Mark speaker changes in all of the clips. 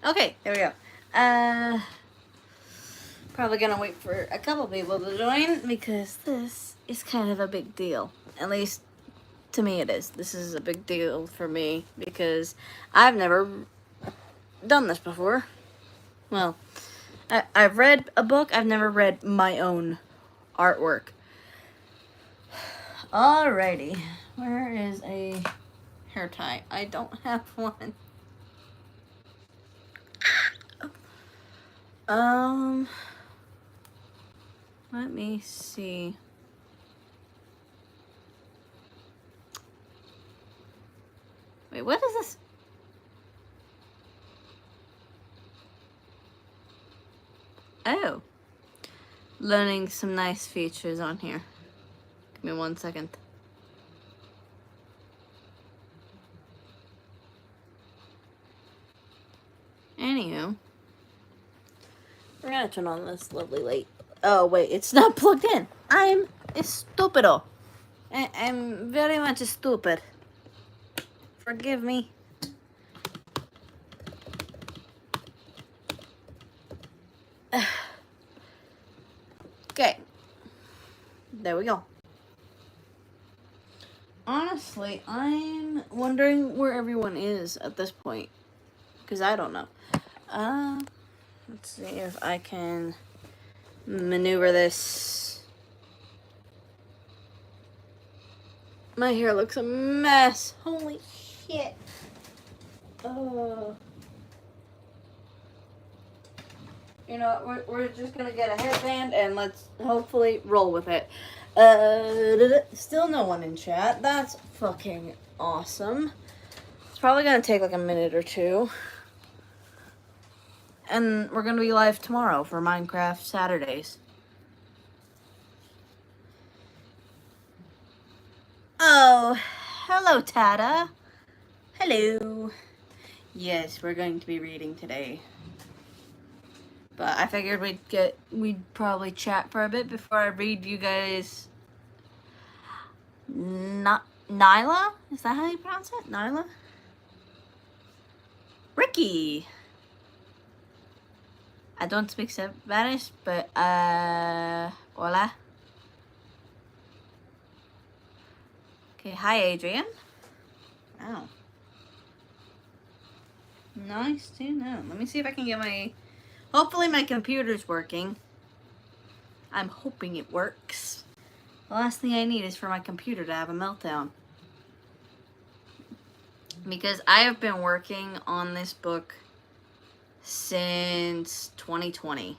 Speaker 1: Okay, there we go. Probably gonna wait for a couple people to join because this is kind of a big deal. At least to me it is. This is a big deal for me because I've never done this before. Well, I've read a book, I've never read my own artwork. Alrighty, where is a hair tie? I don't have one. Let me see. Wait, what is this? Oh. Learning some nice features on here. Give me 1 second. Anywho. We're gonna turn on this lovely light. Oh, wait, it's not plugged in. I'm stupido. I'm very much stupid. Forgive me. Okay. There we go. Honestly, I'm wondering where everyone is at this point. Because I don't know. Let's see if I can maneuver this. My hair looks a mess. Holy shit. You know what, we're just gonna get a headband and let's hopefully roll with it. Still no one in chat. That's fucking awesome. It's probably gonna take like a minute or two. And we're gonna be live tomorrow for Minecraft Saturdays. Oh, hello, Tata. Hello. Yes, we're going to be reading today. But I figured we'd probably chat for a bit before I read you guys. Nyla? Is that how you pronounce it? Nyla? Ricky. I don't speak Spanish, but hola. Okay, hi Adrian. Oh. Nice to know. Let me see if I can get my... Hopefully my computer's working. I'm hoping it works. The last thing I need is for my computer to have a meltdown. Because I have been working on this book since 2020.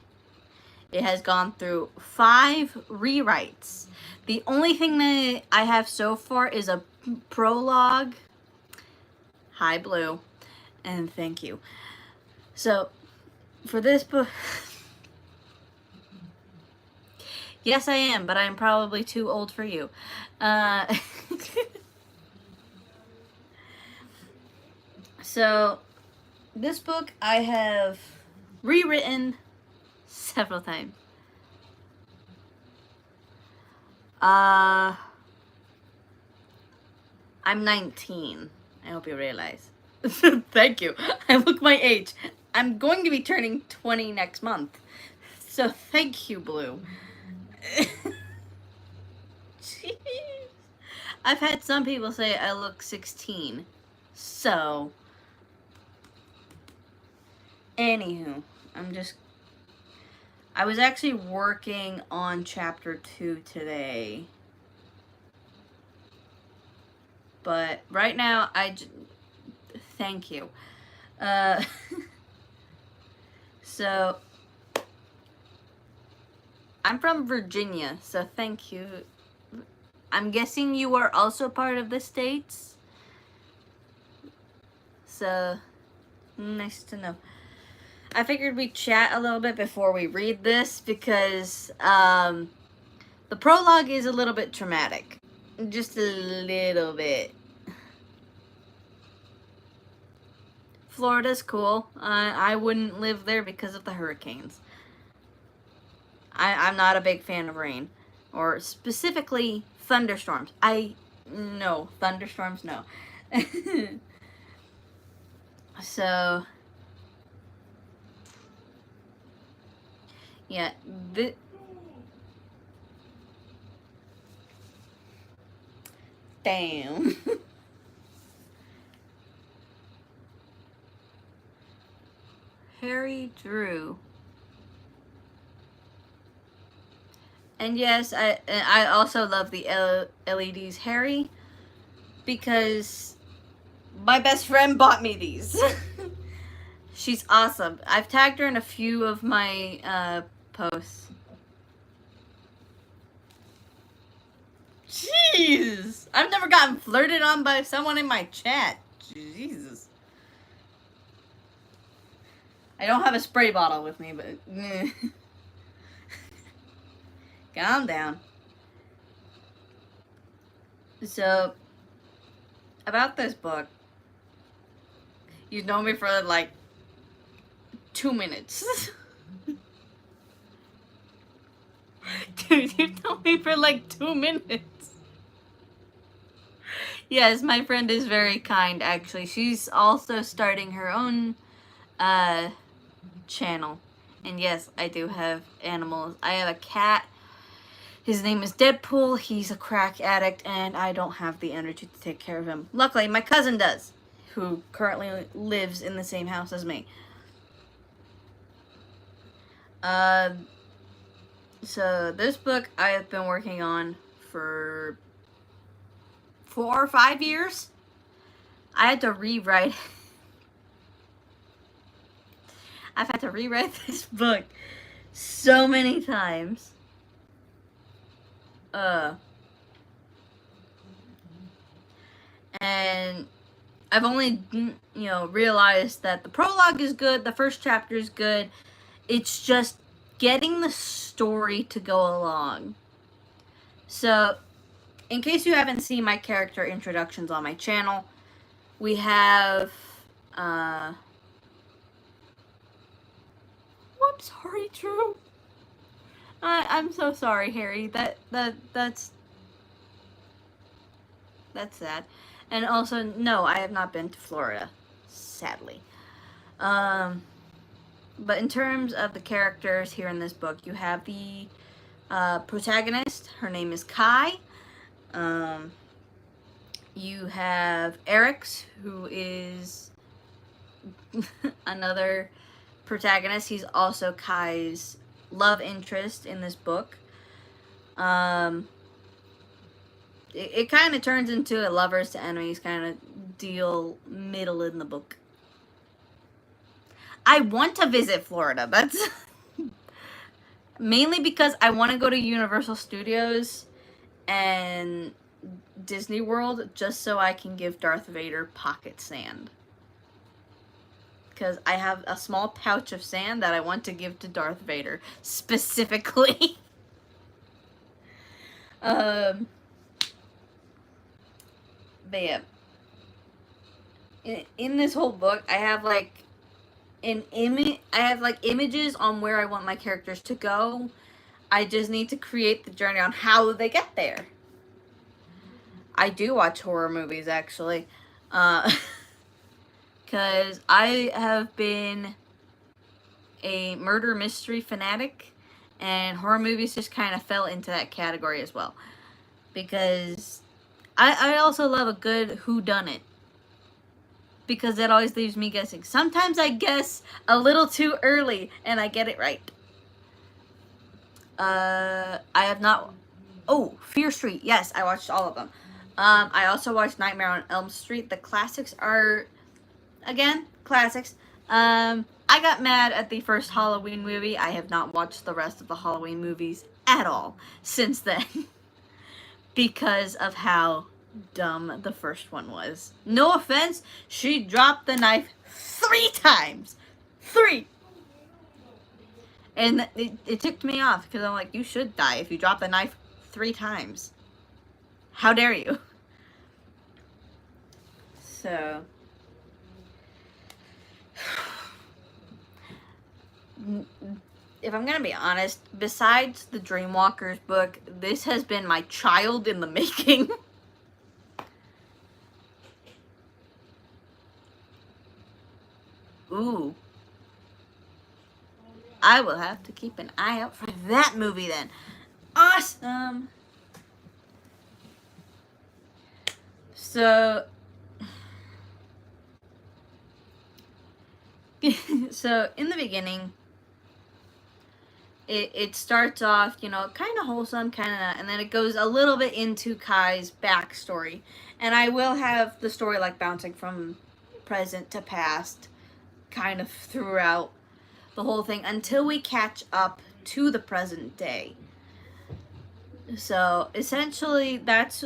Speaker 1: It has gone through 5 rewrites. The only thing that I have so far is a prologue. Hi, Blue. And thank you. So, for this book... Yes, I am, but I'm probably too old for you. So, this book I have rewritten several times. I'm 19. I hope you realize. Thank you. I look my age. I'm going to be turning 20 next month. So thank you, Blue. Jeez. I've had some people say I look 16. So, anywho, I was actually working on chapter 2 today. But right now, thank you. So, I'm from Virginia, so thank you. I'm guessing you are also part of the States? So, nice to know. I figured we'd chat a little bit before we read this because the prologue is a little bit traumatic. Just a little bit. Florida's cool. I wouldn't live there because of the hurricanes. I'm not a big fan of rain. Or specifically thunderstorms. No, thunderstorms, no. So, Yeah, damn. Harry Drew. And yes, I also love the LEDs Harry because my best friend bought me these. She's awesome. I've tagged her in a few of my posts. Jeez! I've never gotten flirted on by someone in my chat. Jesus. I don't have a spray bottle with me, but... Calm down. So, about this book, you've known me for like 2 minutes. Dude, you've known me for like 2 minutes. Yes, my friend is very kind, actually. She's also starting her own channel. And yes, I do have animals. I have a cat. His name is Deadpool. He's a crack addict, and I don't have the energy to take care of him. Luckily, my cousin does, who currently lives in the same house as me. So this book I have been working on for 4 or 5 years. I had to rewrite. I've had to rewrite this book so many times. And I've only, realized that the prologue is good, the first chapter is good. It's just getting the story to go along. So, in case you haven't seen my character introductions on my channel, we have, I'm sorry, Drew. I'm so sorry, Harry. That's sad. And also, no, I have not been to Florida, sadly. But in terms of the characters here in this book, you have the protagonist. Her name is Kai. You have Eric's, who is another protagonist. He's also Kai's love interest in this book. It kind of turns into a lovers to enemies kind of deal middle in the book. I want to visit Florida. That's mainly because I want to go to Universal Studios and Disney World just so I can give Darth Vader pocket sand. Because I have a small pouch of sand that I want to give to Darth Vader specifically. But yeah. In this whole book, I have like images on where I want my characters to go. I just need to create the journey on how they get there. I do watch horror movies, actually. Because I have been a murder mystery fanatic, and horror movies just kind of fell into that category as well. Because I also love a good whodunit. Because that always leaves me guessing. Sometimes I guess a little too early, and I get it right. I have not... Oh, Fear Street. Yes, I watched all of them. I also watched Nightmare on Elm Street. The classics are, again, classics. I got mad at the first Halloween movie. I have not watched the rest of the Halloween movies at all since then. Because of how dumb the first one was. No offense, she dropped the knife 3 times. 3! And it ticked me off, because I'm like, you should die if you drop the knife 3 times. How dare you? So, if I'm gonna be honest, besides the Dreamwalkers book, this has been my child in the making. Ooh. I will have to keep an eye out for that movie then. Awesome. So, so in the beginning, it starts off, you know, kind of wholesome, kind of not, and then it goes a little bit into Kai's backstory. And I will have the story like bouncing from present to past kind of throughout the whole thing until we catch up to the present day. So essentially that's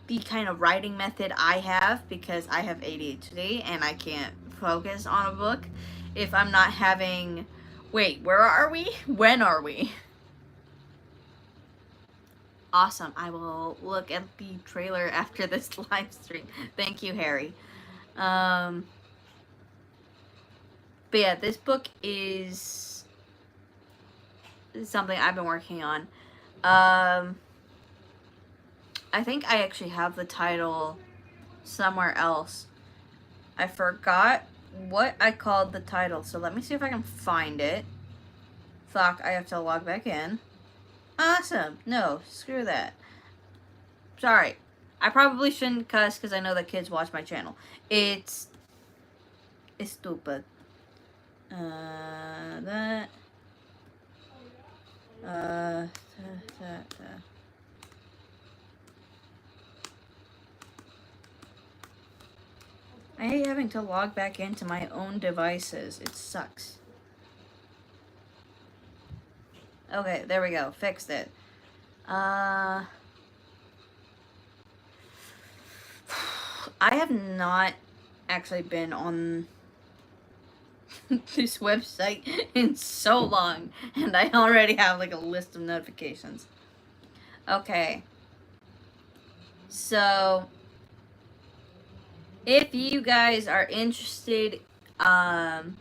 Speaker 1: the kind of writing method I have because I have ADHD and I can't focus on a book if I'm not having... Wait, where are we? When are we? Awesome. I will look at the trailer after this live stream. Thank you, Harry. But yeah, this book is something I've been working on. I think I actually have the title somewhere else. I forgot what I called the title, so let me see if I can find it. Fuck, I have to log back in. Awesome. No, screw that. Sorry. I probably shouldn't cuss because I know that kids watch my channel. It's stupid. That. I hate having to log back into my own devices. It sucks. Okay, there we go. Fixed it. I have not actually been on this website in so long, and I already have like a list of notifications. Okay. So, if you guys are interested, oh,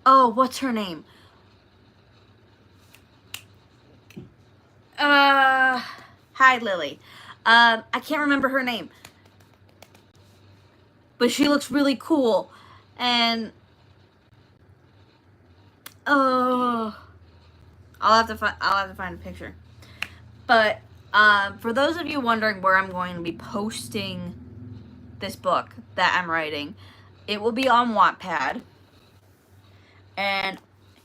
Speaker 1: what's her name? Hi, Lily. I can't remember her name. But she looks really cool. And, oh, I'll have to find a picture. But, for those of you wondering where I'm going to be posting this book that I'm writing, it will be on Wattpad. And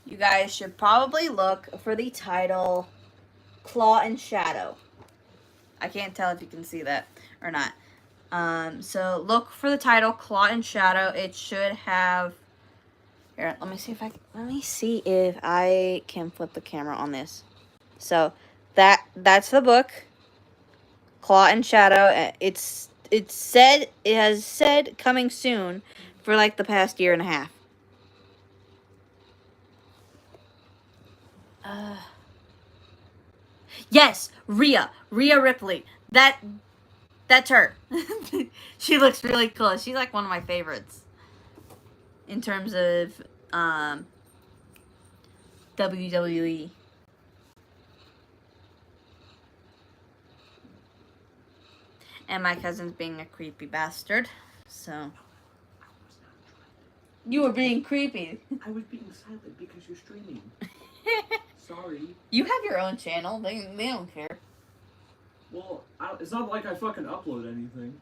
Speaker 1: you guys should probably look for the title Claw and Shadow. I can't tell if you can see that or not. So look for the title Claw and Shadow. It should have... Here, let me see if I can flip the camera on this. So that's the book, Claw and Shadow. It has said coming soon for like the past year and a half. Yes, Rhea Ripley. That's her. She looks really cool. She's like one of my favorites in terms of WWE. And my cousin's being a creepy bastard, so. You were being creepy.
Speaker 2: I was being silent because you're streaming. Sorry.
Speaker 1: You have your own channel. They don't care.
Speaker 2: Well, it's not like I fucking upload anything.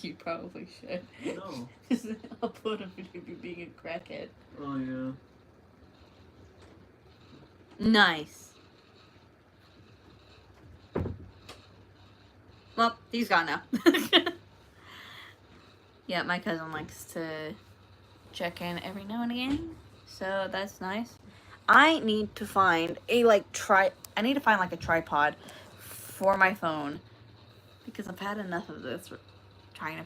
Speaker 1: You probably should.
Speaker 2: No.
Speaker 1: Just upload a video of you being a crackhead.
Speaker 2: Oh, yeah.
Speaker 1: Nice. Well, he's gone now. Yeah, my cousin likes to check in every now and again, so that's nice. I need to find a a tripod for my phone because I've had enough of this trying to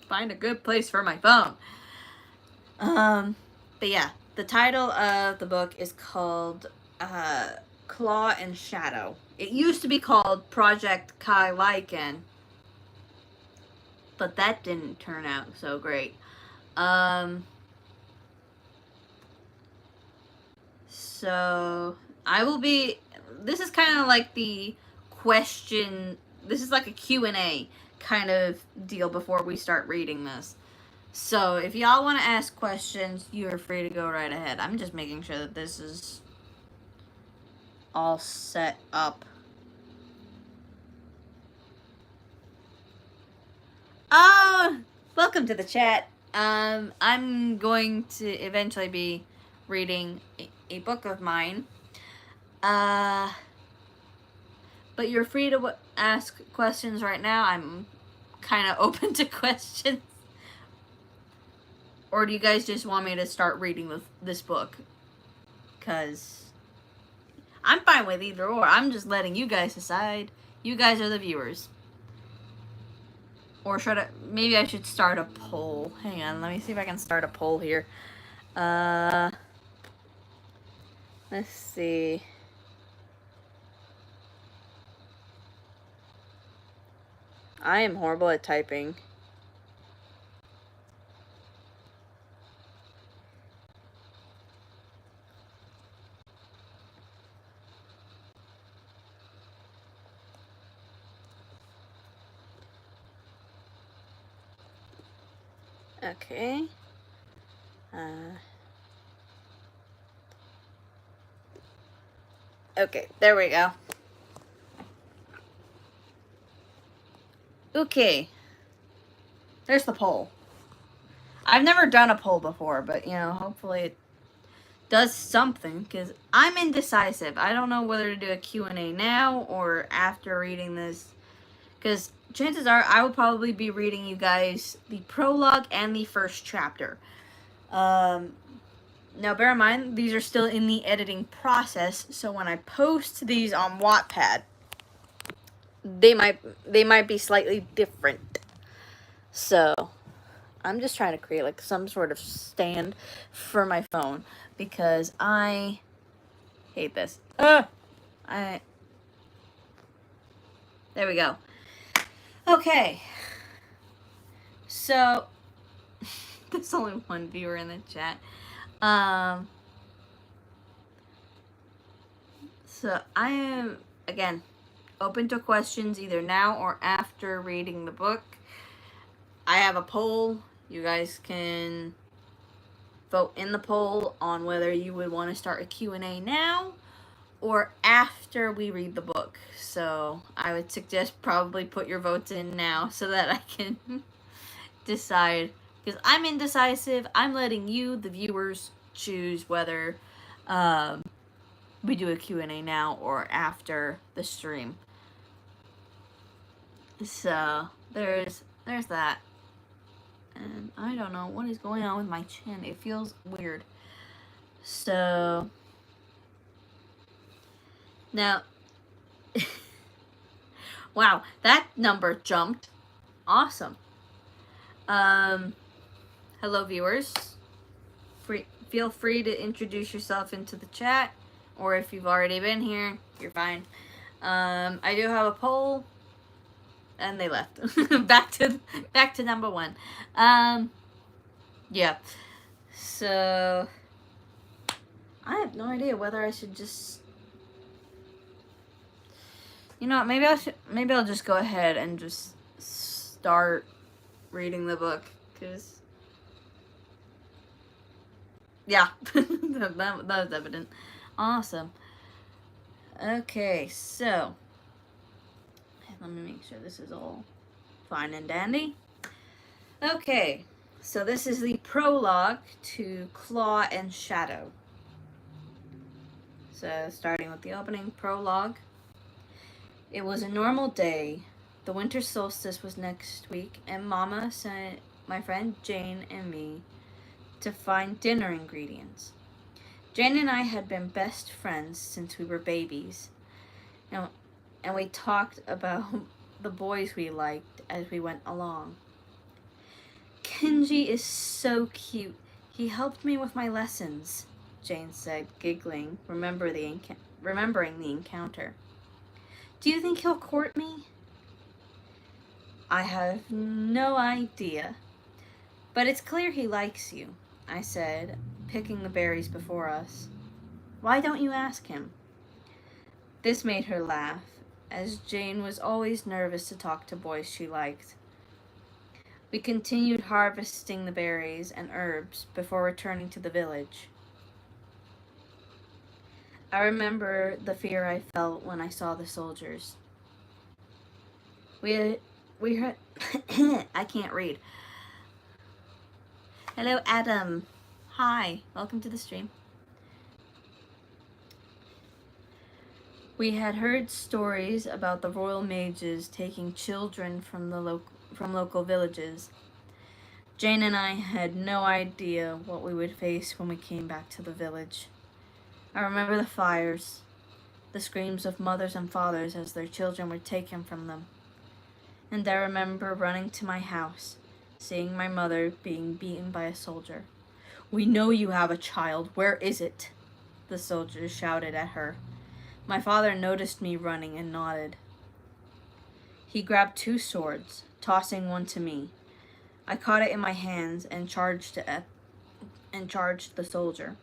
Speaker 1: find a good place for my phone. But yeah, the title of the book is called Claw and Shadow. It used to be called Project Kai Lycan, but that didn't turn out so great. So I will be, this is kind of like the question, this is like a Q&A kind of deal before we start reading this. So if y'all want to ask questions, you are free to go right ahead. I'm just making sure that this is all set up. Oh, welcome to the chat. I'm going to eventually be reading a book of mine. But you're free to ask questions right now. I'm kind of open to questions. Or do you guys just want me to start reading this book? Because I'm fine with either or. I'm just letting you guys decide. You guys are the viewers. Or should I... Maybe I should start a poll. Hang on, let me see if I can start a poll here. Let's see. I am horrible at typing. Okay. Okay, there we go. Okay. There's the poll. I've never done a poll before, but, you know, hopefully it does something, because I'm indecisive. I don't know whether to do a Q&A now or after reading this, because chances are I will probably be reading you guys the prologue and the first chapter. Now, bear in mind, these are still in the editing process, so when I post these on Wattpad, they might be slightly different. So, I'm just trying to create like some sort of stand for my phone because I hate this. There we go. Okay. So, there's only one viewer in the chat. So I am, again, open to questions either now or after reading the book. I have a poll. You guys can vote in the poll on whether you would want to start a Q&A now or after we read the book. So I would suggest probably put your votes in now so that I can decide. Because I'm indecisive. I'm letting you, the viewers, choose whether we do a Q&A now or after the stream. So there's that. And I don't know what is going on with my chin. It feels weird. So now, wow, that number jumped. Awesome. Hello viewers. Feel free to introduce yourself into the chat, or if you've already been here, you're fine. I do have a poll, and they left. back to number one. Yeah. So I have no idea whether I should just, you know, maybe I'll just go ahead and just start reading the book, because yeah, that was evident. Awesome. Okay, so let me make sure this is all fine and dandy. Okay, so this is the prologue to Claw and Shadow. So starting with the opening prologue. It was a normal day. The winter solstice was next week, and Mama sent my friend Jane and me to find dinner ingredients. Jane and I had been best friends since we were babies, and we talked about the boys we liked as we went along. Kenji is so cute. He helped me with my lessons, Jane said, giggling, remembering the encounter. Do you think he'll court me? I have no idea, but it's clear he likes you, I said, picking the berries before us. Why don't you ask him? This made her laugh, as Jane was always nervous to talk to boys she liked. We continued harvesting the berries and herbs before returning to the village. I remember the fear I felt when I saw the soldiers. We heard I can't read. Hello, Adam. Hi, welcome to the stream. We had heard stories about the royal mages taking children from local villages. Jane and I had no idea what we would face when we came back to the village. I remember the fires, the screams of mothers and fathers as their children were taken from them. And I remember running to my house, seeing my mother being beaten by a soldier. "We know you have a child. Where is it?" the soldiers shouted at her. My father noticed me running and nodded. He grabbed 2 swords, tossing one to me. I caught it in my hands and charged the soldier.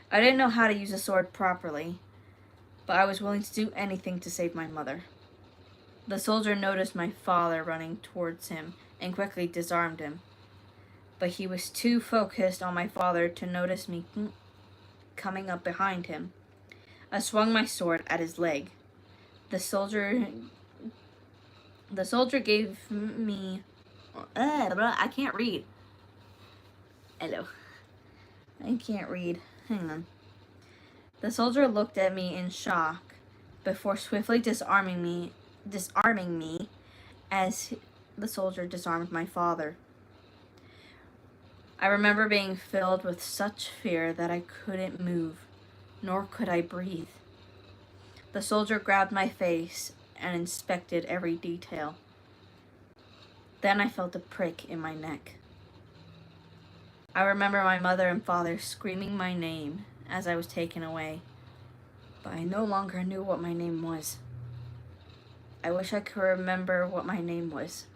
Speaker 1: I didn't know how to use a sword properly, but I was willing to do anything to save my mother. The soldier noticed my father running towards him and quickly disarmed him, but he was too focused on my father to notice me coming up behind him. I swung my sword at his leg. The soldier gave me... I can't read. Hello. I can't read. Hang on. The soldier looked at me in shock before swiftly disarming me as the soldier disarmed my father. I remember being filled with such fear that I couldn't move, nor could I breathe. The soldier grabbed my face and inspected every detail. Then I felt a prick in my neck. I remember my mother and father screaming my name as I was taken away, but I no longer knew what my name was. I wish I could remember what my name was,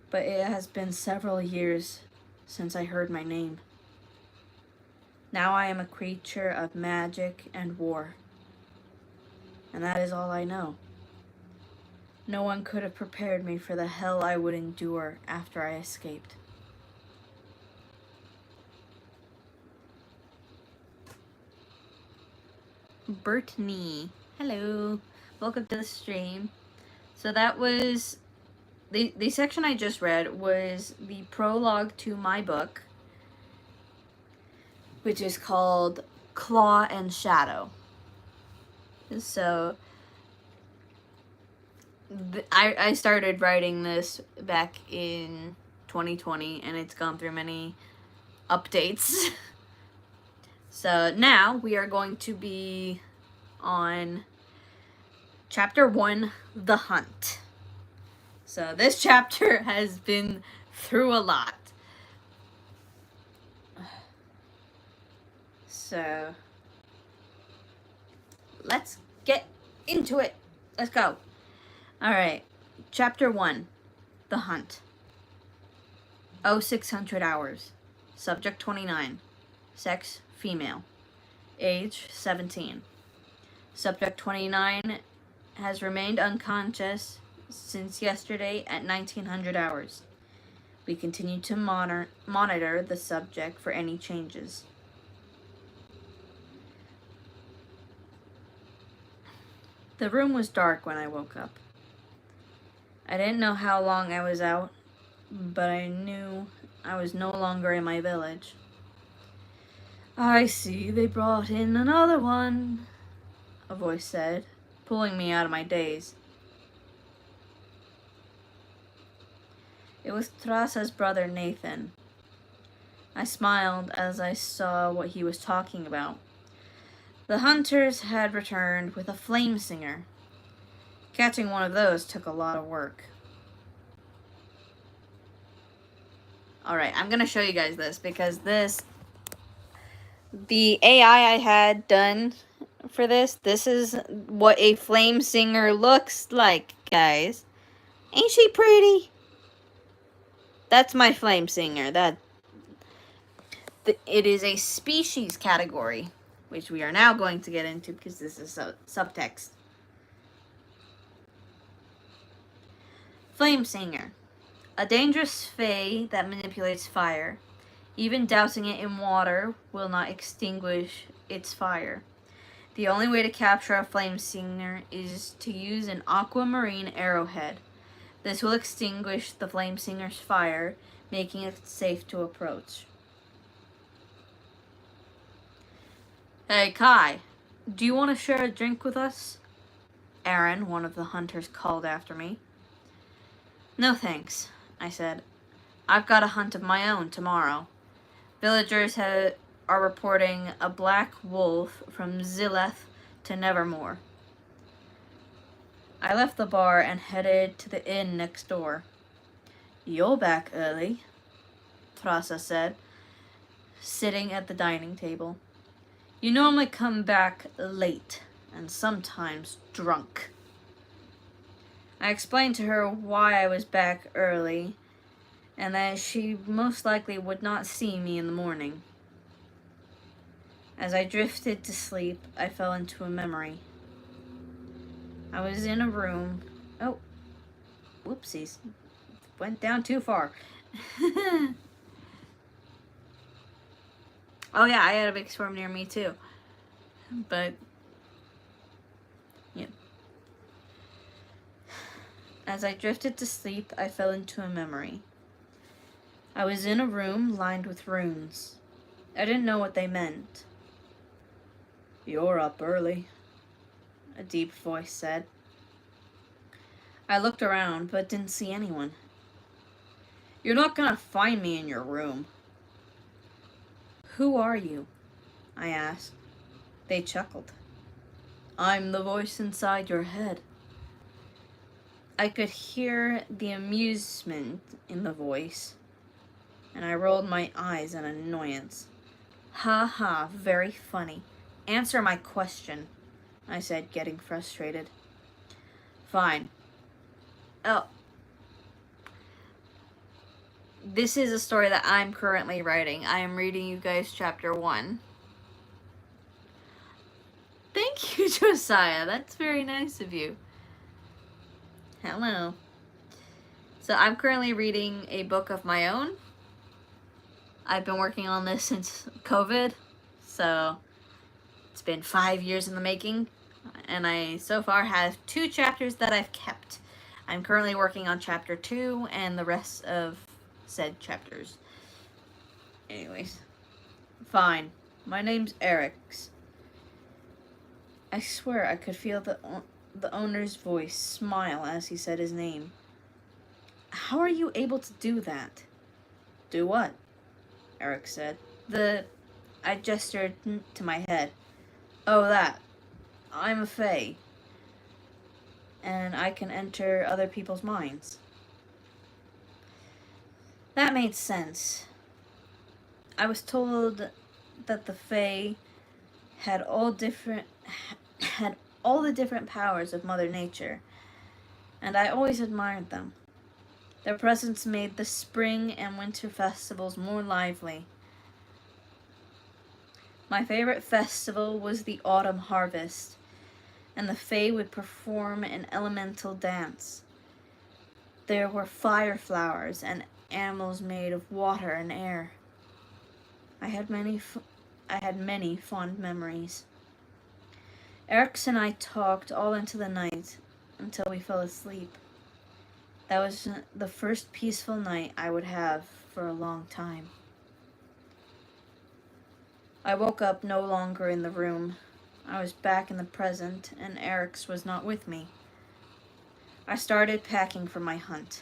Speaker 1: but it has been several years since I heard my name. Now I am a creature of magic and war, and that is all I know. No one could have prepared me for the hell I would endure after I escaped. Brittany, hello, welcome to the stream. So that was, the section I just read was the prologue to my book, which is called Claw and Shadow. So I started writing this back in 2020, and it's gone through many updates. So now we are going to be on chapter 1, The Hunt. So this chapter has been through a lot. So let's get into it. Let's go. Alright, chapter 1, The Hunt. 0600 hours. Subject 29. Sex, female. Age, 17. Subject 29 has remained unconscious since yesterday at 1900 hours. We continue to monitor the subject for any changes. The room was dark when I woke up. I didn't know how long I was out, but I knew I was no longer in my village. "I see they brought in another one," a voice said, pulling me out of my daze. It was Trasa's brother Nathan. I smiled as I saw what he was talking about. The hunters had returned with a flame singer. Catching one of those took a lot of work. Alright, I'm gonna show you guys this because the AI I had done for this is what a flame singer looks like, guys. Ain't she pretty? That's my flame singer. It is a species category, which we are now going to get into because this is subtext. Flame Singer. A dangerous fae that manipulates fire. Even dousing it in water will not extinguish its fire. The only way to capture a flame singer is to use an aquamarine arrowhead. This will extinguish the flame singer's fire, making it safe to approach. Hey, Kai, do you want to share a drink with us? Aaron, one of the hunters, called after me. No thanks, I said. I've got a hunt of my own tomorrow. Villagers are reporting a black wolf from Zileth to Nevermore. I left the bar and headed to the inn next door. You're back early, Trasa said, sitting at the dining table. You normally come back late and sometimes drunk. I explained to her why I was back early and that she most likely would not see me in the morning. As I drifted to sleep, I fell into a memory. I was in a room. Oh, whoopsies. Went down too far. Oh yeah, I had a big storm near me too. But, yeah. As I drifted to sleep, I fell into a memory. I was in a room lined with runes. I didn't know what they meant. You're up early, a deep voice said. I looked around, but didn't see anyone. You're not gonna find me in your room. Who are you? I asked. They chuckled. I'm the voice inside your head. I could hear the amusement in the voice, and I rolled my eyes in annoyance. Ha ha, very funny. Answer my question, I said, getting frustrated. Fine. Oh. This is a story that I'm currently writing. I am reading you guys chapter 1. Thank you, Josiah. That's very nice of you. Hello. So I'm currently reading a book of my own. I've been working on this since COVID, so it's been 5 years in the making, and I so far have 2 chapters that I've kept. I'm currently working on chapter 2 and the rest of said chapters. Anyways, fine. My name's Eric's. I swear I could feel the owner's voice smile as he said his name. How are you able to do that? Do what? Eric said. I gestured to my head. Oh, that. I'm a fae. And I can enter other people's minds. That made sense. I was told that the fae had all the different powers of Mother Nature, and I always admired them. Their presence made the spring and winter festivals more lively. My favorite festival was the autumn harvest, and the fae would perform an elemental dance. There were fire flowers and animals made of water and air. I had many fond memories. Eric and I talked all into the night until we fell asleep. That was the first peaceful night I would have for a long time. I woke up no longer in the room. I was back in the present, and Eric's was not with me. I started packing for my hunt.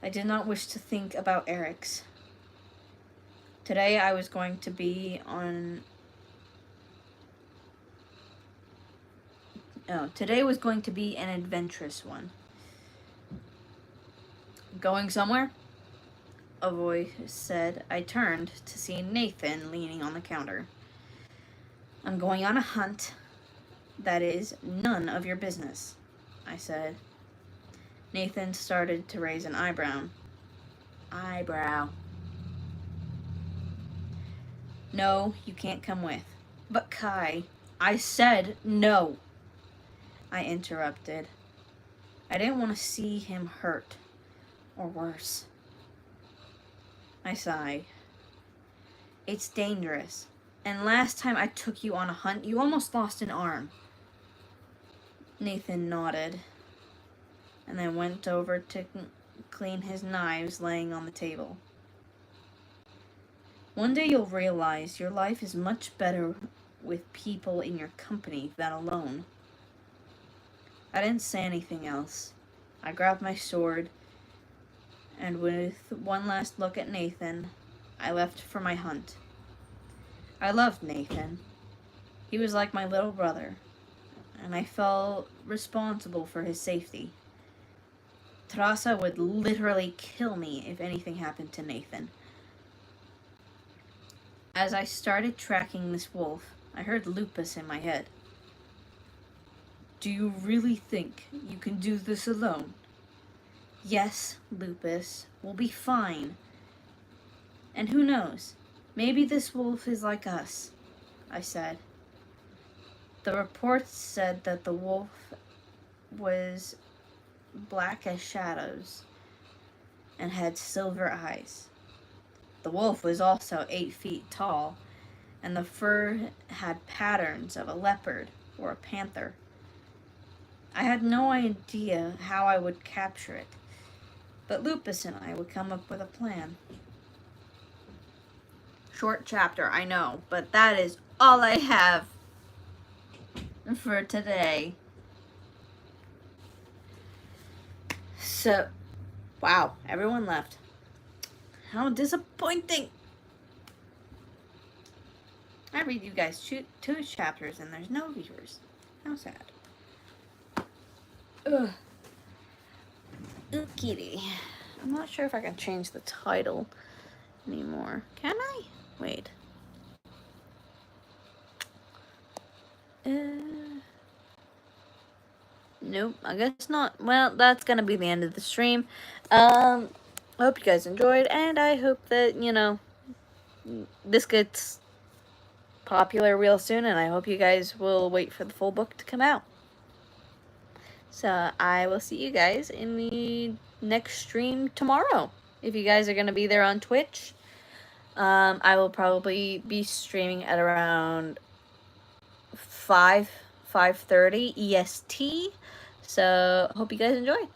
Speaker 1: I did not wish to think about Eric's. Today was going to be an adventurous one. Going somewhere? A voice said. I turned to see Nathan leaning on the counter. I'm going on a hunt. That is none of your business, I said. Nathan started to raise an eyebrow. No, you can't come with. But Kai, I said no. I interrupted. I didn't want to see him hurt, or worse. I sighed. It's dangerous. And last time I took you on a hunt, you almost lost an arm. Nathan nodded, and then went over to clean his knives laying on the table. One day you'll realize your life is much better with people in your company than alone. I didn't say anything else. I grabbed my sword, and with one last look at Nathan, I left for my hunt. I loved Nathan. He was like my little brother, and I felt responsible for his safety. Tarasa would literally kill me if anything happened to Nathan. As I started tracking this wolf, I heard Lupus in my head. Do you really think you can do this alone? Yes, Lupus, we'll be fine. And who knows, maybe this wolf is like us, I said. The reports said that the wolf was black as shadows and had silver eyes. The wolf was also 8 feet tall, and the fur had patterns of a leopard or a panther. I had no idea how I would capture it, but Lupus and I would come up with a plan. Short chapter, I know, but that is all I have for today. So, wow, everyone left. How disappointing. I read you guys two chapters and there's no viewers. How sad. Ugh. Ookity. I'm not sure if I can change the title anymore. Can I? Wait. Nope, I guess not. Well, that's gonna be the end of the stream. I hope you guys enjoyed, and I hope that, you know, this gets popular real soon, and I hope you guys will wait for the full book to come out. So I will see you guys in the next stream tomorrow. If you guys are going to be there on Twitch, I will probably be streaming at around 5:30 EST. So hope you guys enjoy.